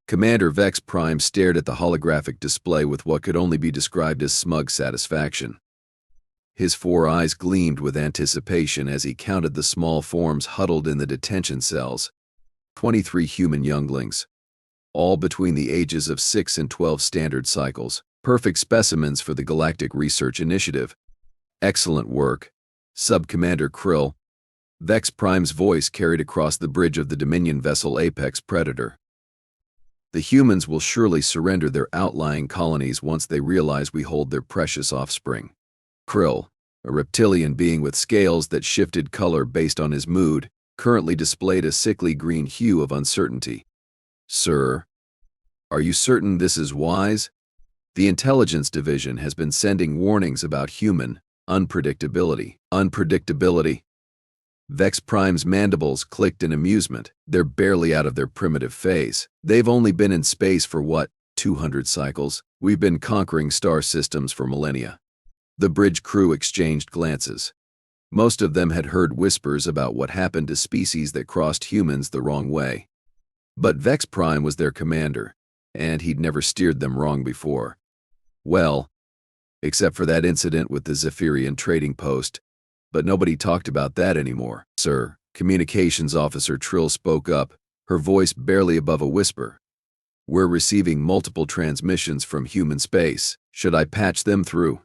Commander Vex-Prime stared at the holographic display with what could only be described as smug satisfaction. His 4 eyes gleamed with anticipation as he counted the small forms huddled in the detention cells. 23 human younglings, all between the ages of 6 and 12 standard cycles, perfect specimens for the Galactic Research Initiative. Excellent work, Sub-Commander Kryll. Vex-Prime's voice carried across the bridge of the Dominion vessel Apex Predator. The humans will surely surrender their outlying colonies once they realize we hold their precious offspring. Kryll, a reptilian being with scales that shifted color based on his mood, currently displayed a sickly green hue of uncertainty. Sir, are you certain this is wise? The Intelligence Division has been sending warnings about human unpredictability. Unpredictability? Vex-Prime's mandibles clicked in amusement. They're barely out of their primitive phase. They've only been in space for what, 200 cycles? We've been conquering star systems for millennia. The bridge crew exchanged glances. Most of them had heard whispers about what happened to species that crossed humans the wrong way. But Vex-Prime was their commander, and he'd never steered them wrong before. Well, except for that incident with the Zephyrian trading post. But nobody talked about that anymore. Sir, Communications Officer Trill spoke up, her voice barely above a whisper. We're receiving multiple transmissions from human space. Should I patch them through?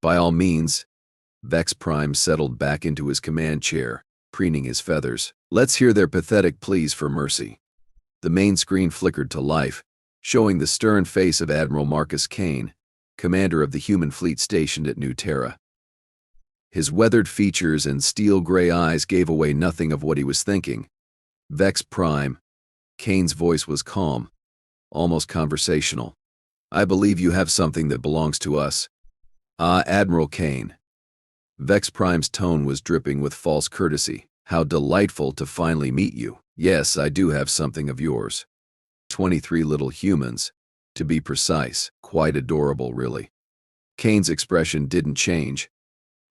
By all means. Vex-Prime settled back into his command chair, preening his feathers. Let's hear their pathetic pleas for mercy. The main screen flickered to life, showing the stern face of Admiral Marcus Kane, commander of the human fleet stationed at New Terra. His weathered features and steel-gray eyes gave away nothing of what he was thinking. Vex-Prime. Kane's voice was calm, almost conversational. I believe you have something that belongs to us. Ah, Admiral Kane. Vex-Prime's tone was dripping with false courtesy. How delightful to finally meet you. Yes, I do have something of yours. 23 little humans, to be precise. Quite adorable, really. Kane's expression didn't change.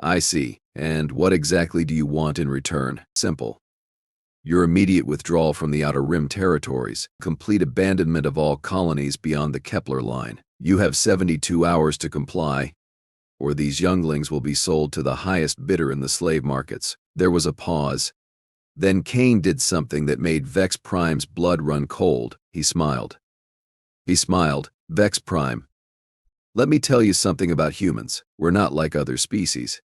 I see. And what exactly do you want in return? Simple. Your immediate withdrawal from the Outer Rim territories, complete abandonment of all colonies beyond the Kepler line. You have 72 hours to comply, or these younglings will be sold to the highest bidder in the slave markets. There was a pause. Then Kane did something that made Vex-Prime's blood run cold. He smiled. Vex-Prime. Let me tell you something about humans. We're not like other species.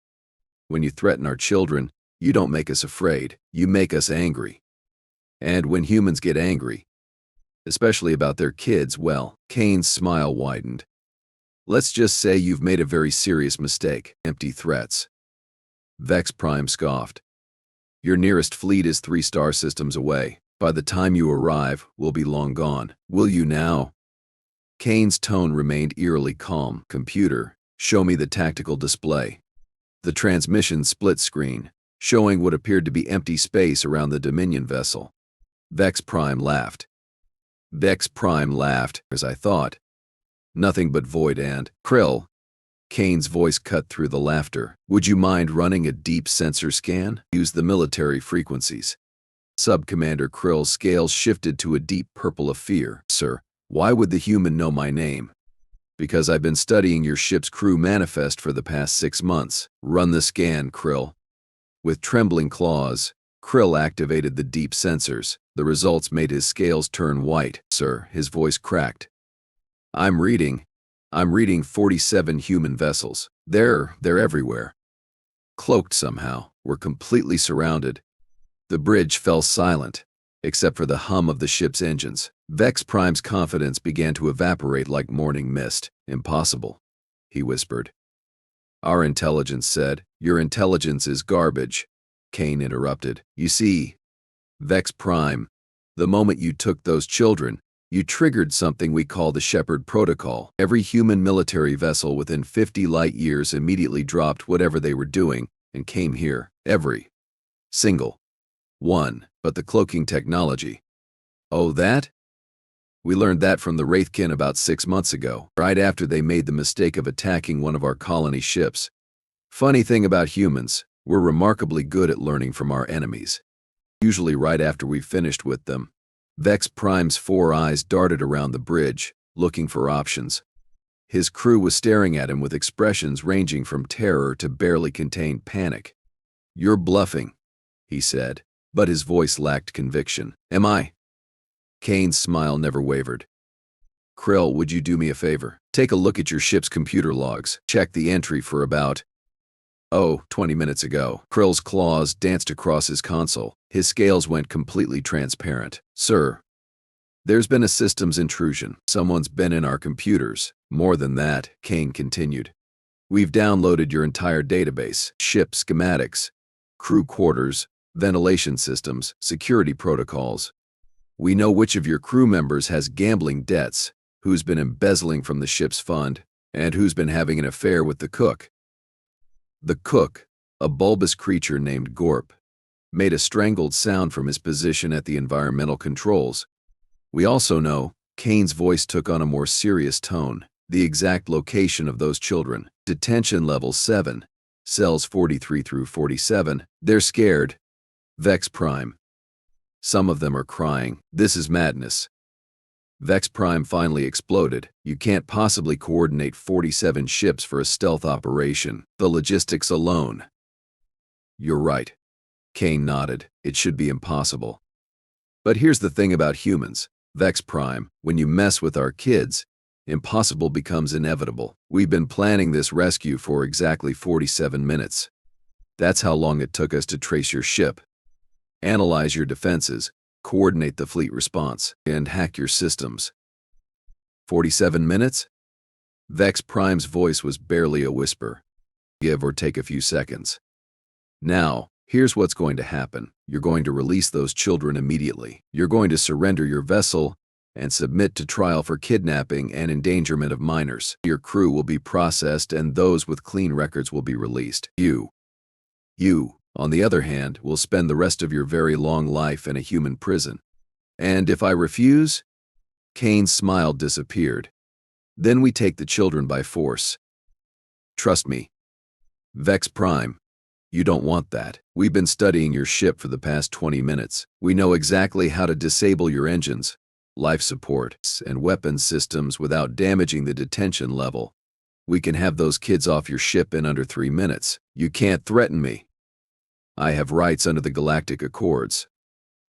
When you threaten our children, you don't make us afraid. You make us angry. And when humans get angry, especially about their kids, well, Kane's smile widened. Let's just say you've made a very serious mistake. Empty threats. Vex-Prime scoffed. Your nearest fleet is 3 star systems away. By the time you arrive, we'll be long gone. Will you now? Kane's tone remained eerily calm. Computer, show me the tactical display. The transmission split screen, showing what appeared to be empty space around the Dominion vessel. Vex-Prime laughed. As I thought. Nothing but void and Kryll. Kane's voice cut through the laughter. Would you mind running a deep sensor scan? Use the military frequencies. Sub-Commander Kryll's scales shifted to a deep purple of fear. Sir, why would the human know my name? Because I've been studying your ship's crew manifest for the past 6 months. Run the scan, Kryll. With trembling claws, Kryll activated the deep sensors. The results made his scales turn white. Sir, his voice cracked. I'm reading 47 human vessels. They're everywhere. Cloaked somehow. We're completely surrounded. The bridge fell silent, except for the hum of the ship's engines. Vex-Prime's confidence began to evaporate like morning mist. Impossible, he whispered. Our intelligence said. Your intelligence is garbage, Kane interrupted. You see, Vex-Prime, the moment you took those children, you triggered something we call the Shepherd Protocol. Every human military vessel within 50 light years immediately dropped whatever they were doing and came here. Every single one. But the cloaking technology. Oh, that? We learned that from the Wraithkin about 6 months ago, right after they made the mistake of attacking one of our colony ships. Funny thing about humans, we're remarkably good at learning from our enemies. Usually right after we've finished with them. Vex-Prime's 4 eyes darted around the bridge, looking for options. His crew was staring at him with expressions ranging from terror to barely contained panic. "You're bluffing," he said, but his voice lacked conviction. "Am I?" Kane's smile never wavered. "Kryll, would you do me a favor? Take a look at your ship's computer logs. Check the entry for about 20 minutes ago." Krill's claws danced across his console. His scales went completely transparent. "Sir, there's been a systems intrusion. Someone's been in our computers. More than that," Kane continued. "We've downloaded your entire database, ship schematics, crew quarters, ventilation systems, security protocols. We know which of your crew members has gambling debts, who's been embezzling from the ship's fund, and who's been having an affair with the cook." The cook, a bulbous creature named Gorp, made a strangled sound from his position at the environmental controls. "We also know," Kane's voice took on a more serious tone, "the exact location of those children. Detention level 7, cells 43 through 47. They're scared. Vex-Prime. Some of them are crying. This is madness." Vex-Prime finally exploded. "You can't possibly coordinate 47 ships for a stealth operation. The logistics alone." "You're right." Kane nodded. "It should be impossible. But here's the thing about humans, Vex-Prime, when you mess with our kids, impossible becomes inevitable. We've been planning this rescue for exactly 47 minutes. That's how long it took us to trace your ship, analyze your defenses, coordinate the fleet response, and hack your systems." 47 minutes? Vex-Prime's voice was barely a whisper. "Give or take a few seconds. Now, here's what's going to happen. You're going to release those children immediately. You're going to surrender your vessel and submit to trial for kidnapping and endangerment of minors. Your crew will be processed and those with clean records will be released. You, on the other hand, will spend the rest of your very long life in a human prison. And if I refuse?" Kane's smile disappeared. "Then we take the children by force. Trust me, Vex-Prime, you don't want that. We've been studying your ship for the past 20 minutes. We know exactly how to disable your engines, life support, and weapons systems without damaging the detention level. We can have those kids off your ship in under 3 minutes. You can't threaten me. I have rights under the Galactic Accords.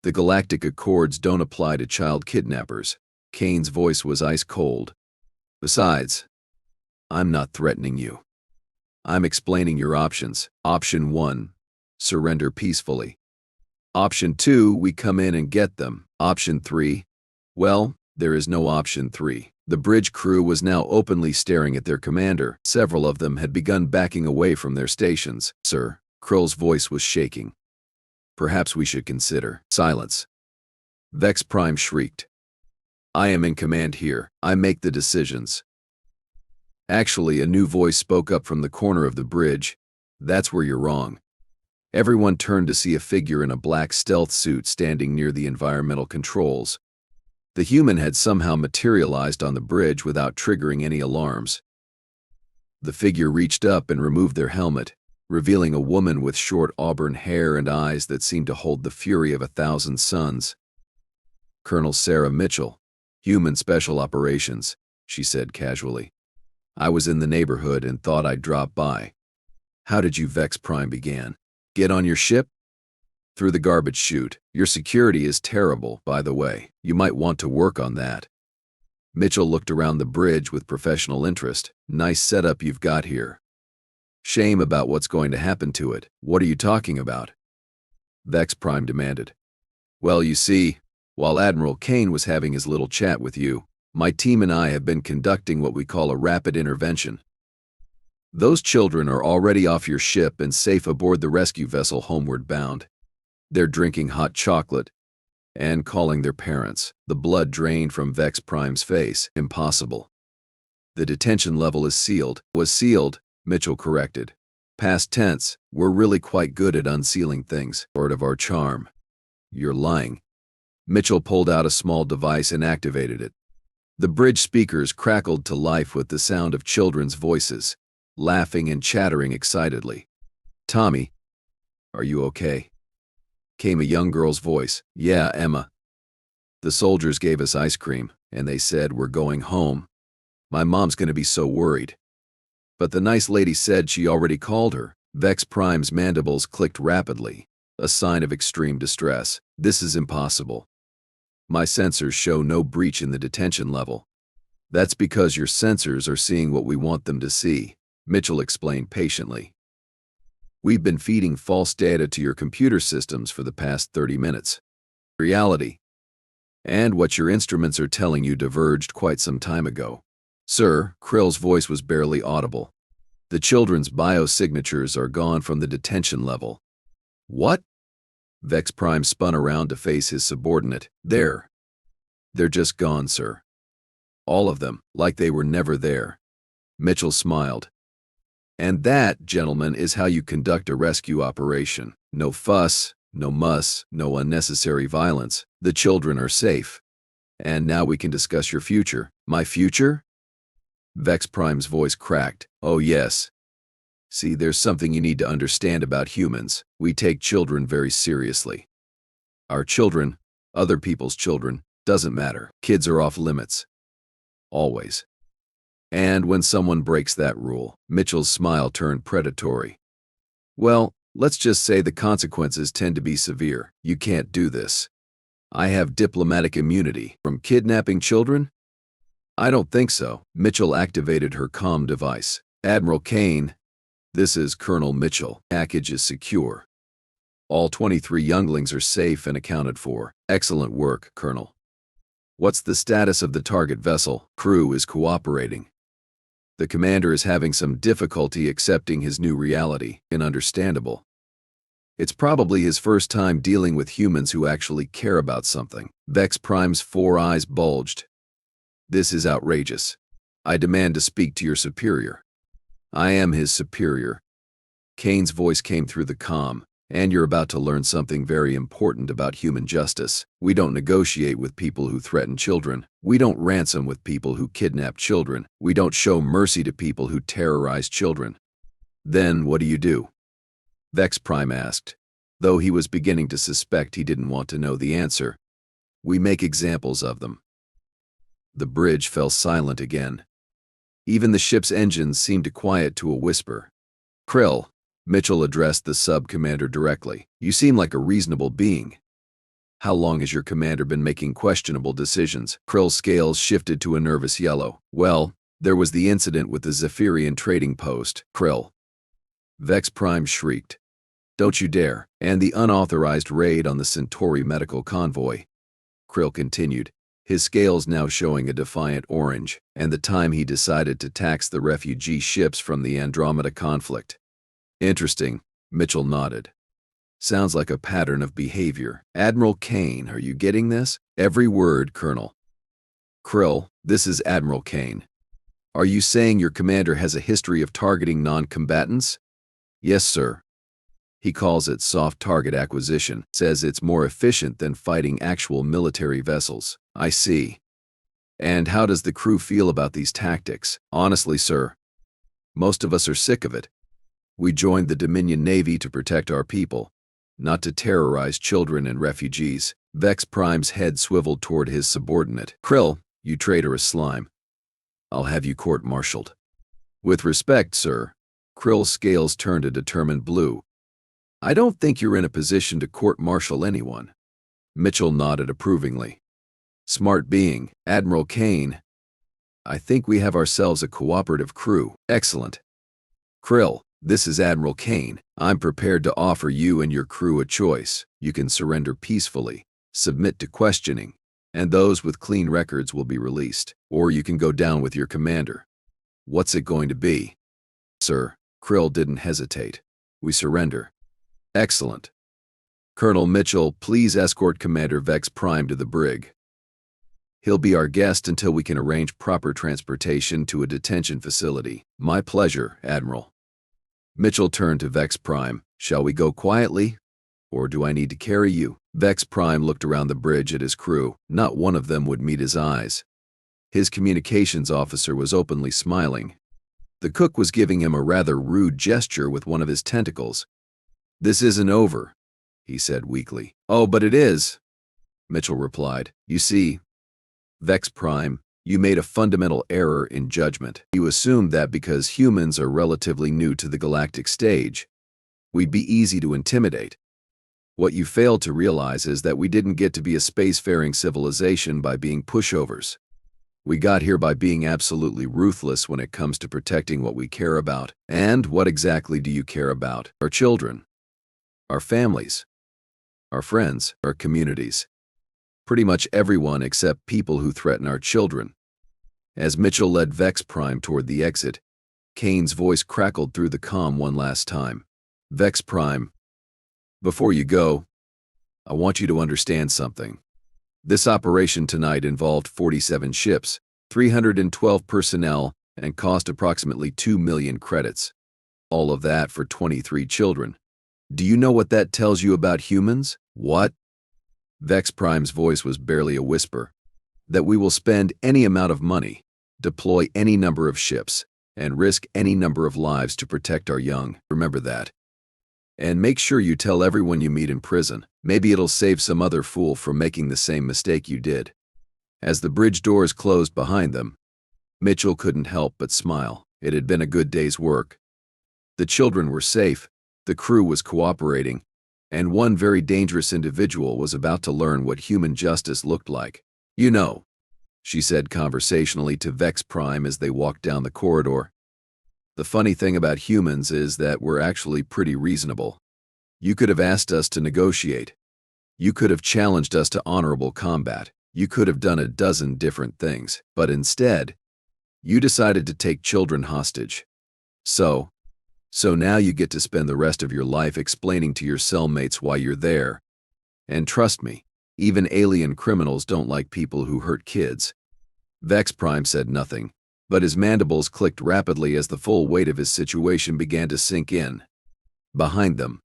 The Galactic Accords don't apply to child kidnappers." Kane's voice was ice cold. "Besides, I'm not threatening you. I'm explaining your options. Option 1, surrender peacefully. Option 2, we come in and get them. Option 3, well, there is no option 3. The bridge crew was now openly staring at their commander. Several of them had begun backing away from their stations. "Sir," Krill's voice was shaking, "perhaps we should consider." "Silence!" Vex-Prime shrieked. "I am in command here. I make the decisions." Actually, a new voice spoke up from the corner of the bridge. "That's where you're wrong." Everyone turned to see a figure in a black stealth suit standing near the environmental controls. The human had somehow materialized on the bridge without triggering any alarms. The figure reached up and removed their helmet, revealing a woman with short auburn hair and eyes that seemed to hold the fury of 1,000 suns. "Colonel Sarah Mitchell, Human Special Operations," she said casually. "I was in the neighborhood and thought I'd drop by." "How did you?" Vex-Prime began. "Get on your ship?" "Through the garbage chute. Your security is terrible, by the way. You might want to work on that." Mitchell looked around the bridge with professional interest. "Nice setup you've got here. Shame about what's going to happen to it." "What are you talking about?" Vex-Prime demanded. "Well, you see, while Admiral Kane was having his little chat with you, my team and I have been conducting what we call a rapid intervention. Those children are already off your ship and safe aboard the rescue vessel homeward bound. They're drinking hot chocolate and calling their parents." The blood drained from Vex-Prime's face. "Impossible. The detention level is sealed." "Was sealed," Mitchell corrected. "Past tense. We're really quite good at unsealing things. Part of our charm." "You're lying." Mitchell pulled out a small device and activated it. The bridge speakers crackled to life with the sound of children's voices, laughing and chattering excitedly. "Tommy, are you okay?" came a young girl's voice. "Yeah, Emma." The soldiers gave us ice cream, and they said we're going home. My mom's gonna be so worried. But the nice lady said she already called her. Vex-Prime's mandibles clicked rapidly, a sign of extreme distress. This is impossible. My sensors show no breach in the detention level. That's because your sensors are seeing what we want them to see, Mitchell explained patiently. We've been feeding false data to your computer systems for the past 30 minutes. Reality. And what your instruments are telling you diverged quite some time ago. Sir, Kryll's voice was barely audible. The children's biosignatures are gone from the detention level. What? Vex-Prime spun around to face his subordinate. They're just gone, sir. All of them, like they were never there. Mitchell smiled. And that, gentlemen, is how you conduct a rescue operation. No fuss, no muss, no unnecessary violence. The children are safe. And now we can discuss your future. My future? Vex-Prime's voice cracked. Oh yes. See, there's something you need to understand about humans. We take children very seriously. Our children, other people's children, doesn't matter. Kids are off limits. Always. And when someone breaks that rule, Mitchell's smile turned predatory. Well, let's just say the consequences tend to be severe. You can't do this. I have diplomatic immunity from kidnapping children? I don't think so. Mitchell activated her comm device. Admiral Kane, this is Colonel Mitchell. Package is secure. All 23 younglings are safe and accounted for. Excellent work, Colonel. What's the status of the target vessel? Crew is cooperating. The commander is having some difficulty accepting his new reality. Understandable. It's probably his first time dealing with humans who actually care about something. Vex-Prime's 4 eyes bulged. This is outrageous. I demand to speak to your superior. I am his superior. Kane's voice came through the comm. And you're about to learn something very important about human justice. We don't negotiate with people who threaten children. We don't ransom with people who kidnap children. We don't show mercy to people who terrorize children. Then what do? Vex-Prime asked, though he was beginning to suspect he didn't want to know the answer. We make examples of them. The bridge fell silent again. Even the ship's engines seemed to quiet to a whisper. Kryll, Mitchell addressed the sub-commander directly. You seem like a reasonable being. How long has your commander been making questionable decisions? Kryll's scales shifted to a nervous yellow. Well, there was the incident with the Zephyrian trading post. Kryll. Vex-Prime shrieked. Don't you dare. And the unauthorized raid on the Centauri medical convoy. Kryll continued, his scales now showing a defiant orange, and the time he decided to tax the refugee ships from the Andromeda conflict. Interesting, Mitchell nodded. Sounds like a pattern of behavior. Admiral Kane, are you getting this? Every word, Colonel. Kryll, this is Admiral Kane. Are you saying your commander has a history of targeting non-combatants? Yes, sir. He calls it soft target acquisition, says it's more efficient than fighting actual military vessels. I see. And how does the crew feel about these tactics? Honestly, sir, most of us are sick of it. We joined the Dominion Navy to protect our people, not to terrorize children and refugees. Vex-Prime's head swiveled toward his subordinate. Kryll, you traitorous slime. I'll have you court-martialed. With respect, sir. Krill's scales turned a determined blue. I don't think you're in a position to court-martial anyone. Mitchell nodded approvingly. Smart being, Admiral Kane. I think we have ourselves a cooperative crew. Excellent. Kryll, this is Admiral Kane. I'm prepared to offer you and your crew a choice. You can surrender peacefully, submit to questioning, and those with clean records will be released. Or you can go down with your commander. What's it going to be? Sir, Kryll didn't hesitate. We surrender. Excellent. Colonel Mitchell, please escort Commander Vex-Prime to the brig. He'll be our guest until we can arrange proper transportation to a detention facility. My pleasure, Admiral. Mitchell turned to Vex-Prime. Shall we go quietly? Or do I need to carry you? Vex-Prime looked around the bridge at his crew. Not one of them would meet his eyes. His communications officer was openly smiling. The cook was giving him a rather rude gesture with one of his tentacles. This isn't over, he said weakly. Oh, but it is. Mitchell replied. You see, Vex-Prime, you made a fundamental error in judgment. You assumed that because humans are relatively new to the galactic stage, we'd be easy to intimidate. What you failed to realize is that we didn't get to be a spacefaring civilization by being pushovers. We got here by being absolutely ruthless when it comes to protecting what we care about. And what exactly do you care about? Our children, our families, our friends, our communities. Pretty much everyone except people who threaten our children. As Mitchell led Vex-Prime toward the exit, Kane's voice crackled through the comm one last time. Vex-Prime, before you go, I want you to understand something. This operation tonight involved 47 ships, 312 personnel, and cost approximately 2 million credits. All of that for 23 children. Do you know what that tells you about humans? What? Vex-Prime's voice was barely a whisper. That we will spend any amount of money, deploy any number of ships, and risk any number of lives to protect our young. Remember that. And make sure you tell everyone you meet in prison. Maybe it'll save some other fool from making the same mistake you did. As the bridge doors closed behind them, Mitchell couldn't help but smile. It had been a good day's work. The children were safe, the crew was cooperating, and one very dangerous individual was about to learn what human justice looked like. You know, she said conversationally to Vex-Prime as they walked down the corridor. The funny thing about humans is that we're actually pretty reasonable. You could have asked us to negotiate. You could have challenged us to honorable combat. You could have done a dozen different things. But instead, you decided to take children hostage. So now you get to spend the rest of your life explaining to your cellmates why you're there. And trust me, even alien criminals don't like people who hurt kids. Vex-Prime said nothing, but his mandibles clicked rapidly as the full weight of his situation began to sink in. Behind them,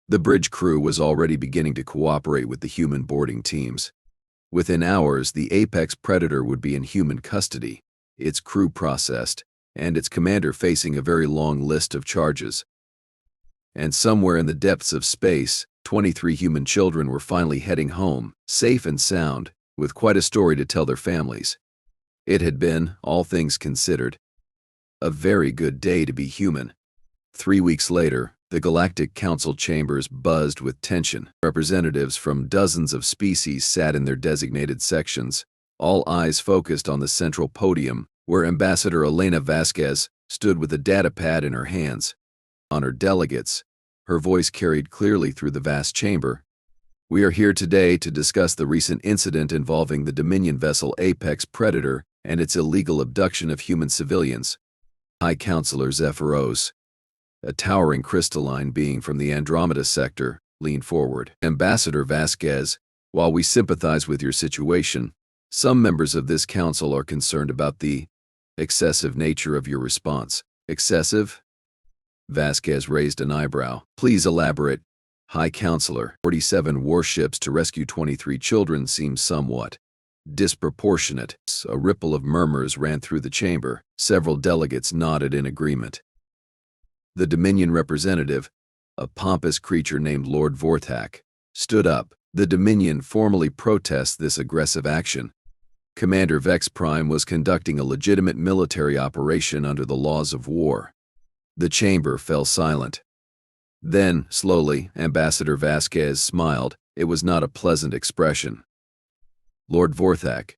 the bridge crew was already beginning to cooperate with the human boarding teams. Within hours, the Apex Predator would be in human custody, its crew processed, and its commander facing a very long list of charges. And somewhere in the depths of space, 23 human children were finally heading home, safe and sound, with quite a story to tell their families. It had been, all things considered, a very good day to be human. 3 weeks later, the Galactic Council chambers buzzed with tension. Representatives from dozens of species sat in their designated sections, all eyes focused on the central podium, where Ambassador Elena Vasquez stood with a data pad in her hands. On her delegates, her voice carried clearly through the vast chamber. We are here today to discuss the recent incident involving the Dominion vessel Apex Predator and its illegal abduction of human civilians. High Counselor Zephyros, a towering crystalline being from the Andromeda sector, leaned forward. Ambassador Vasquez, while we sympathize with your situation, some members of this council are concerned about the excessive nature of your response. Excessive? Vasquez raised an eyebrow. Please elaborate. High Counselor, 47 warships to rescue 23 children seems somewhat disproportionate. A ripple of murmurs ran through the chamber. Several delegates nodded in agreement. The Dominion representative, a pompous creature named Lord Vorthak, stood up. The Dominion formally protests this aggressive action. Commander Vex-Prime was conducting a legitimate military operation under the laws of war. The chamber fell silent. Then, slowly, Ambassador Vasquez smiled. It was not a pleasant expression. Lord Vorthak,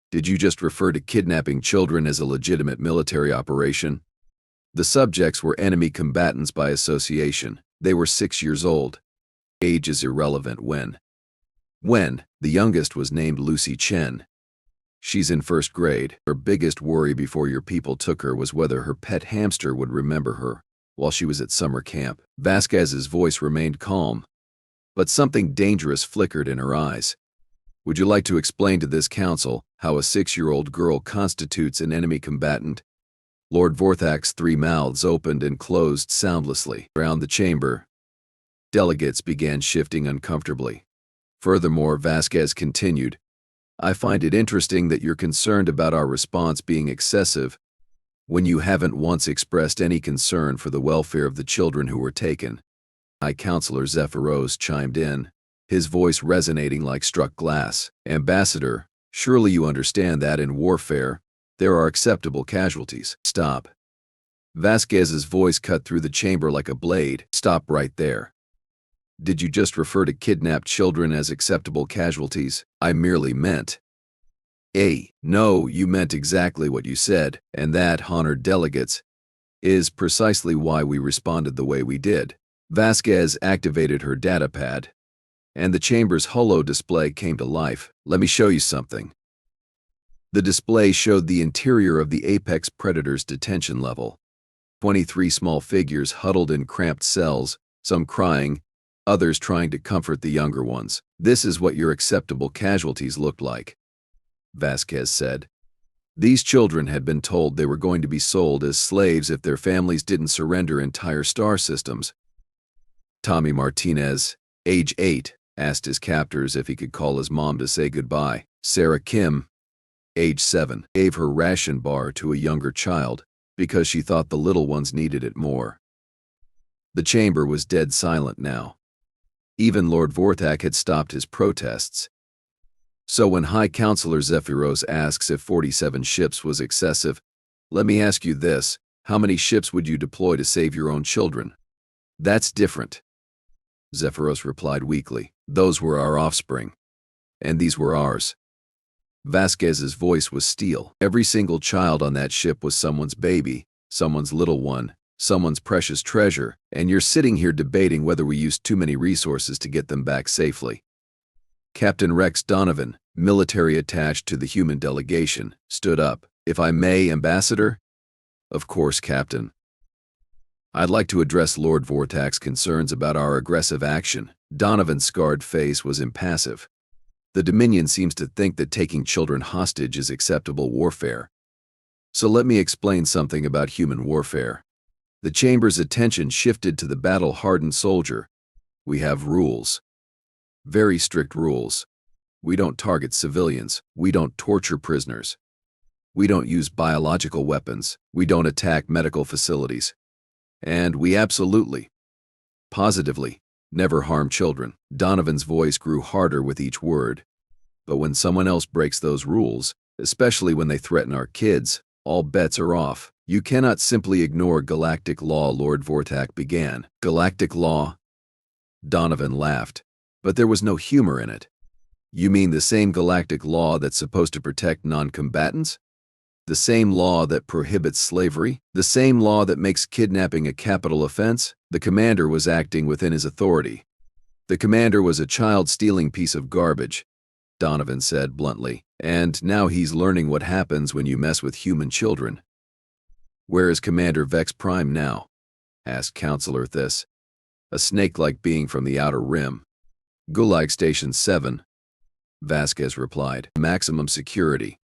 did you just refer to kidnapping children as a legitimate military operation? The subjects were enemy combatants by association. They were 6 years old. Age is irrelevant when. The youngest was named Lucy Chen. She's in first grade. Her biggest worry before your people took her was whether her pet hamster would remember her while she was at summer camp. Vasquez's voice remained calm, but something dangerous flickered in her eyes. Would you like to explain to this council how a 6-year-old girl constitutes an enemy combatant? Lord Vorthak's 3 mouths opened and closed soundlessly. Around the chamber, delegates began shifting uncomfortably. Furthermore, Vasquez continued, I find it interesting that you're concerned about our response being excessive when you haven't once expressed any concern for the welfare of the children who were taken. High Counselor Zephyros chimed in, his voice resonating like struck glass. "Ambassador, surely you understand that in warfare, there are acceptable casualties." "Stop." Vasquez's voice cut through the chamber like a blade. "Stop right there. Did you just refer to kidnapped children as acceptable casualties?" "I merely meant..." No, you meant exactly what you said, and that, honored delegates, is precisely why we responded the way we did." Vasquez activated her datapad, and the chamber's holo display came to life. "Let me show you something." The display showed the interior of the apex predator's detention level. 23 small figures huddled in cramped cells, some crying, others trying to comfort the younger ones. "This is what your acceptable casualties looked like," Vasquez said. These children had been told they were going to be sold as slaves if their families didn't surrender entire star systems. Tommy Martinez, age 8, asked his captors if he could call his mom to say goodbye. Sarah Kim, age 7, gave her ration bar to a younger child because she thought the little ones needed it more. The chamber was dead silent now. Even Lord Vortak had stopped his protests. So when High Counselor Zephyros asks if 47 ships was excessive, let me ask you this: how many ships would you deploy to save your own children? That's different, Zephyros replied weakly. Those were our offspring, and these were ours. Vasquez's voice was steel. Every single child on that ship was someone's baby, someone's little one, someone's precious treasure, and you're sitting here debating whether we used too many resources to get them back safely. Captain Rex Donovan, military attached to the human delegation, stood up. "If I may, Ambassador?" "Of course, Captain." "I'd like to address Lord Vortak's concerns about our aggressive action." Donovan's scarred face was impassive. "The Dominion seems to think that taking children hostage is acceptable warfare. So let me explain something about human warfare." The chamber's attention shifted to the battle-hardened soldier. "We have rules. Very strict rules. We don't target civilians. We don't torture prisoners. We don't use biological weapons. We don't attack medical facilities. And we absolutely, positively, never harm children." Donovan's voice grew harder with each word. "But when someone else breaks those rules, especially when they threaten our kids, all bets are off. You cannot simply ignore galactic law," Lord Vortak began. "Galactic law?" Donovan laughed, but there was no humor in it. "You mean the same galactic law that's supposed to protect non-combatants? The same law that prohibits slavery? The same law that makes kidnapping a capital offense?" The commander was acting within his authority. "The commander was a child-stealing piece of garbage," Donovan said bluntly, "and now he's learning what happens when you mess with human children." "Where is Commander Vex-Prime now?" asked Counselor Thys, a snake-like being from the Outer Rim. "Gulag Station 7, Vasquez replied. "Maximum security.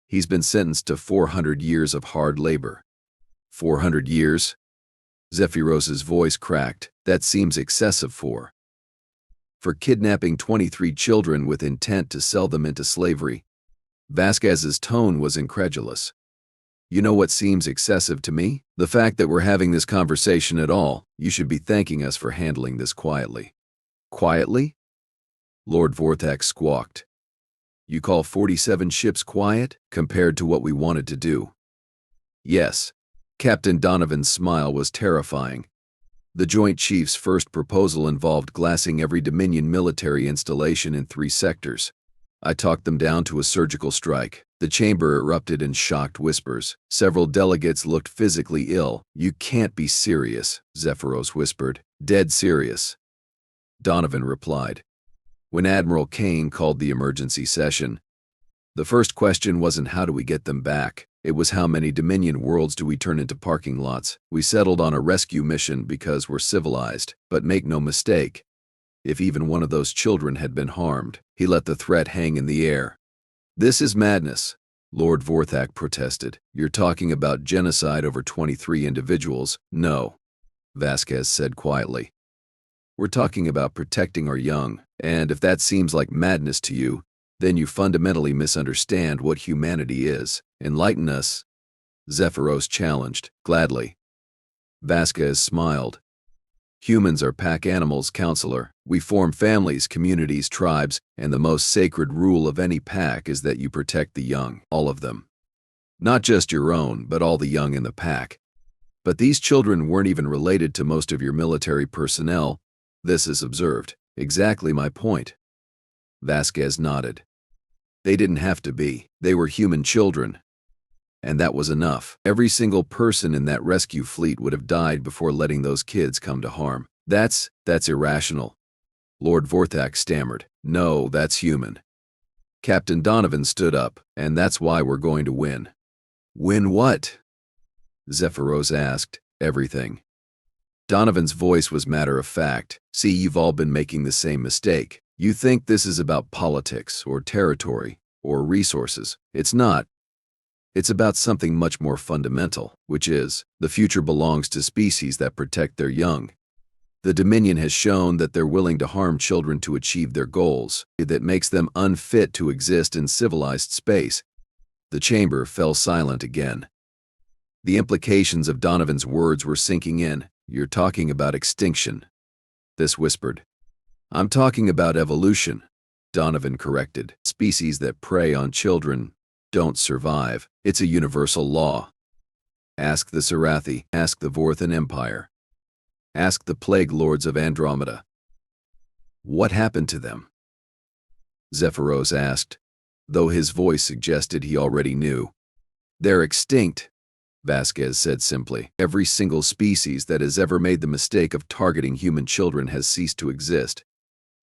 He's been sentenced to 400 years of hard labor." 400 years? Zephyros's voice cracked. "That seems excessive for kidnapping 23 children with intent to sell them into slavery." Vasquez's tone was incredulous. "You know what seems excessive to me? The fact that we're having this conversation at all. You should be thanking us for handling this quietly." "Quietly?" Lord Vortak squawked. "You call 47 ships quiet, compared to what we wanted to do?" "Yes." Captain Donovan's smile was terrifying. The Joint Chiefs' first proposal involved glassing every Dominion military installation in 3 sectors. I talked them down to a surgical strike. The chamber erupted in shocked whispers. Several delegates looked physically ill. "You can't be serious," Zephyros whispered. "Dead serious," Donovan replied. When Admiral Kane called the emergency session, the first question wasn't how do we get them back, it was how many Dominion worlds do we turn into parking lots. We settled on a rescue mission because we're civilized, but make no mistake, if even one of those children had been harmed, he let the threat hang in the air. "This is madness," Lord Vortak protested. "You're talking about genocide over 23 individuals." "No," Vasquez said quietly. "We're talking about protecting our young, and if that seems like madness to you, then you fundamentally misunderstand what humanity is. Enlighten us," Zephyros challenged. "Gladly." Vasquez smiled. Humans are pack animals, counselor. We form families, communities, tribes, and the most sacred rule of any pack is that you protect the young, all of them. Not just your own, but all the young in the pack. But these children weren't even related to most of your military personnel. This is observed. Exactly my point. Vasquez nodded. They didn't have to be. They were human children. And that was enough. Every single person in that rescue fleet would have died before letting those kids come to harm. That's irrational. Lord Vorthak stammered. No, that's human. Captain Donovan stood up, and that's why we're going to win. Win what? Zephyros asked. Everything. Donovan's voice was matter-of-fact. See, you've all been making the same mistake. You think this is about politics, or territory, or resources. It's not. It's about something much more fundamental, which is, the future belongs to species that protect their young. The Dominion has shown that they're willing to harm children to achieve their goals, that makes them unfit to exist in civilized space. The chamber fell silent again. The implications of Donovan's words were sinking in. You're talking about extinction. This whispered. I'm talking about evolution, Donovan corrected. Species that prey on children don't survive. It's a universal law. Ask the Sarathi, ask the Vorthan Empire. Ask the Plague Lords of Andromeda. What happened to them? Zephyros asked, though his voice suggested he already knew. They're extinct, Vasquez said simply. Every single species that has ever made the mistake of targeting human children has ceased to exist.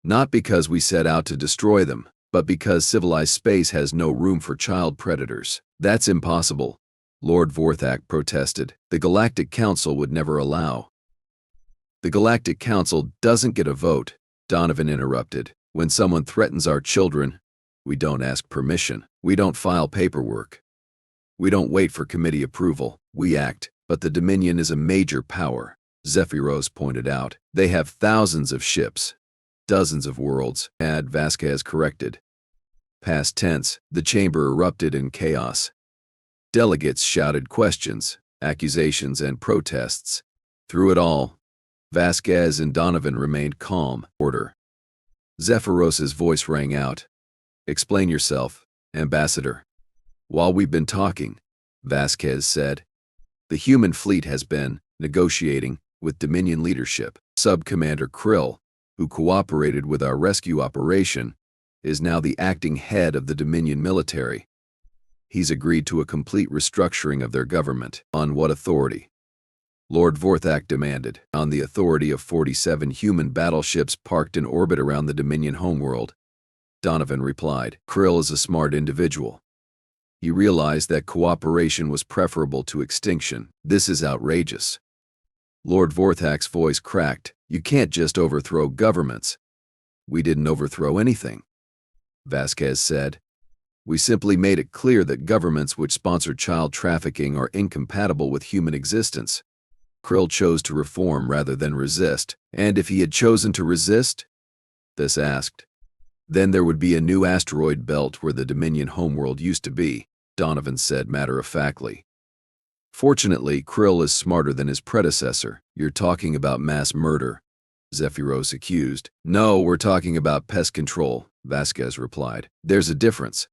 Not because we set out to destroy them, but because civilized space has no room for child predators. That's impossible, Lord Vorthak protested. The Galactic Council would never allow. The Galactic Council doesn't get a vote, Donovan interrupted. When someone threatens our children, we don't ask permission. We don't file paperwork. We don't wait for committee approval. We act. But the Dominion is a major power, Zephyros pointed out. They have thousands of ships, dozens of worlds, Vasquez corrected. Past tense, the chamber erupted in chaos. Delegates shouted questions, accusations, and protests. Through it all, Vasquez and Donovan remained calm. Order. Zephyros's voice rang out. Explain yourself, Ambassador. While we've been talking, Vasquez said, the human fleet has been negotiating with Dominion leadership. Sub-Commander Kryll, who cooperated with our rescue operation, is now the acting head of the Dominion military. He's agreed to a complete restructuring of their government. On what authority? Lord Vorthak demanded. On the authority of 47 human battleships parked in orbit around the Dominion homeworld, Donovan replied. Kryll is a smart individual. He realized that cooperation was preferable to extinction. This is outrageous. Lord Vorthak's voice cracked. You can't just overthrow governments. We didn't overthrow anything, Vasquez said. We simply made it clear that governments which sponsor child trafficking are incompatible with human existence. Kryll chose to reform rather than resist. And if he had chosen to resist? This asked. Then there would be a new asteroid belt where the Dominion homeworld used to be, Donovan said matter-of-factly. Fortunately, Kryll is smarter than his predecessor. You're talking about mass murder, Zephyros accused. No, we're talking about pest control, Vasquez replied. There's a difference.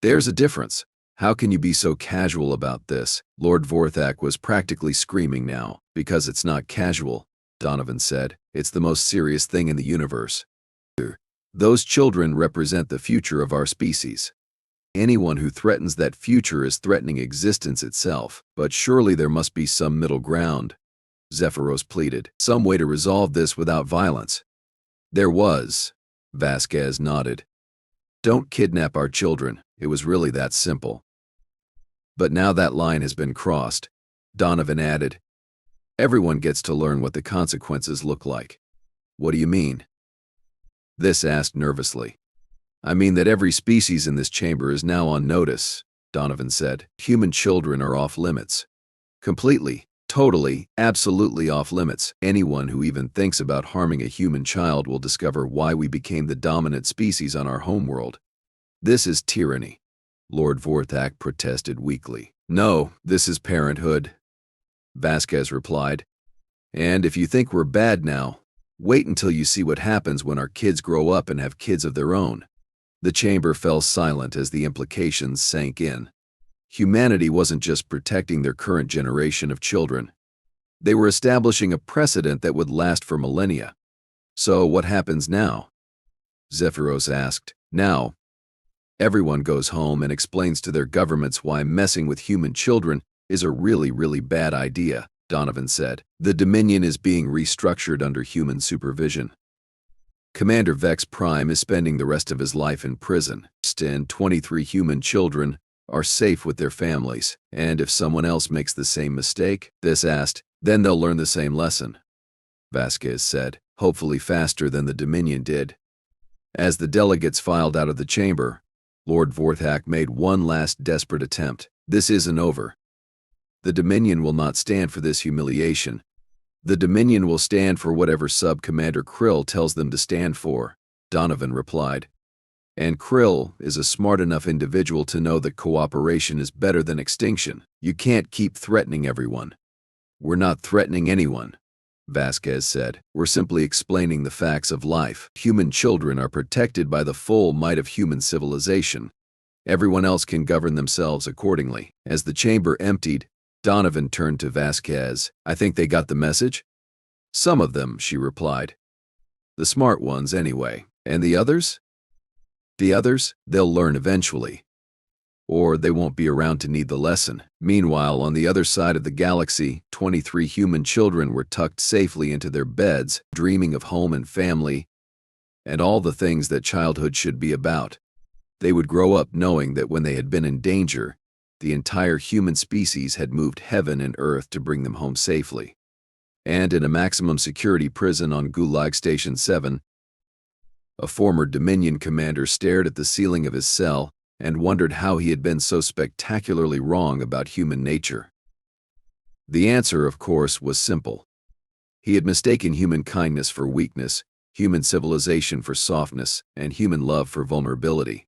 There's a difference. How can you be so casual about this? Lord Vorthak was practically screaming now. Because it's not casual, Donovan said. It's the most serious thing in the universe. Those children represent the future of our species. Anyone who threatens that future is threatening existence itself. But surely there must be some middle ground, Zephyros pleaded. Some way to resolve this without violence. There was, Vasquez nodded. Don't kidnap our children. It was really that simple. But now that line has been crossed, Donovan added. Everyone gets to learn what the consequences look like. What do you mean? This asked nervously. I mean that every species in this chamber is now on notice, Donovan said. Human children are off limits. Completely, totally, absolutely off limits. Anyone who even thinks about harming a human child will discover why we became the dominant species on our homeworld. This is tyranny, Lord Vorthak protested weakly. No, this is parenthood, Vasquez replied. And if you think we're bad now, wait until you see what happens when our kids grow up and have kids of their own." The chamber fell silent as the implications sank in. Humanity wasn't just protecting their current generation of children. They were establishing a precedent that would last for millennia. "So what happens now?" Zephyros asked. "Now, everyone goes home and explains to their governments why messing with human children is a really bad idea," Donovan said. "The Dominion is being restructured under human supervision. Commander Vex-Prime is spending the rest of his life in prison, and 23 human children are safe with their families. And if someone else makes the same mistake," This asked, "then they'll learn the same lesson," Vasquez said, hopefully faster than the Dominion did. As the delegates filed out of the chamber, Lord Vorthak made one last desperate attempt. "This isn't over. The Dominion will not stand for this humiliation. The Dominion will stand for whatever Sub-Commander Kryll tells them to stand for," Donovan replied. "And Kryll is a smart enough individual to know that cooperation is better than extinction. You can't keep threatening everyone." "We're not threatening anyone," Vasquez said. "We're simply explaining the facts of life. Human children are protected by the full might of human civilization. Everyone else can govern themselves accordingly." As the chamber emptied, Donovan turned to Vasquez. "I think they got the message?" "Some of them," she replied. "The smart ones, anyway. And the others?" "The others, they'll learn eventually. Or they won't be around to need the lesson." Meanwhile, on the other side of the galaxy, 23 human children were tucked safely into their beds, dreaming of home and family, and all the things that childhood should be about. They would grow up knowing that when they had been in danger, the entire human species had moved heaven and earth to bring them home safely. And in a maximum security prison on Gulag Station 7, a former Dominion commander stared at the ceiling of his cell and wondered how he had been so spectacularly wrong about human nature. The answer, of course, was simple. He had mistaken human kindness for weakness, human civilization for softness, and human love for vulnerability.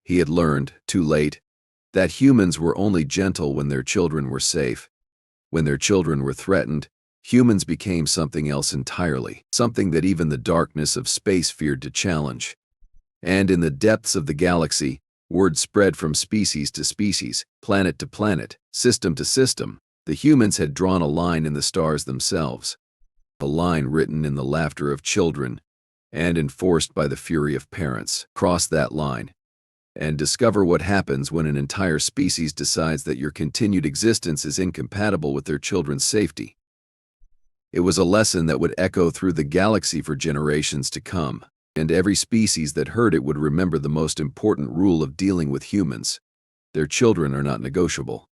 He had learned, too late, that humans were only gentle when their children were safe. When their children were threatened, humans became something else entirely, something that even the darkness of space feared to challenge. And in the depths of the galaxy, word spread from species to species, planet to planet, system to system. The humans had drawn a line in the stars themselves, a line written in the laughter of children and enforced by the fury of parents. Cross that line and discover what happens when an entire species decides that your continued existence is incompatible with their children's safety. It was a lesson that would echo through the galaxy for generations to come, and every species that heard it would remember the most important rule of dealing with humans: their children are not negotiable.